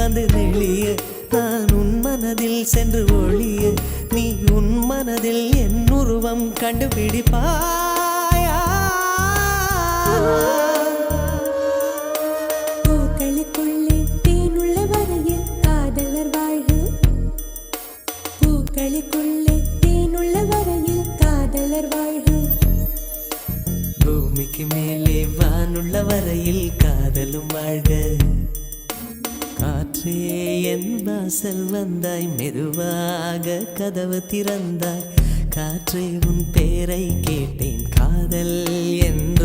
வந்து நெளிய நான் உன் மனதில் சென்று ஒளிய நீ உன் மனதில் என் உருவம் கண்டுபிடிப்பாயா பூக்களுக்குள்ளே தேனுள்ள வரையில் காதலர் வாழ்க பூக்களுக்குள்ளே தேனுள்ள வரையில் காதலர் வாழ்க பூமிக்கு மேலே வானுள்ள வரையில் காதலும் வாழ்க காற்றே என் வாசல் வந்தாய் மெதுவாக கதவு திறந்தாய் காற்றே உன் பேரை கேட்டேன் காதல் என்ற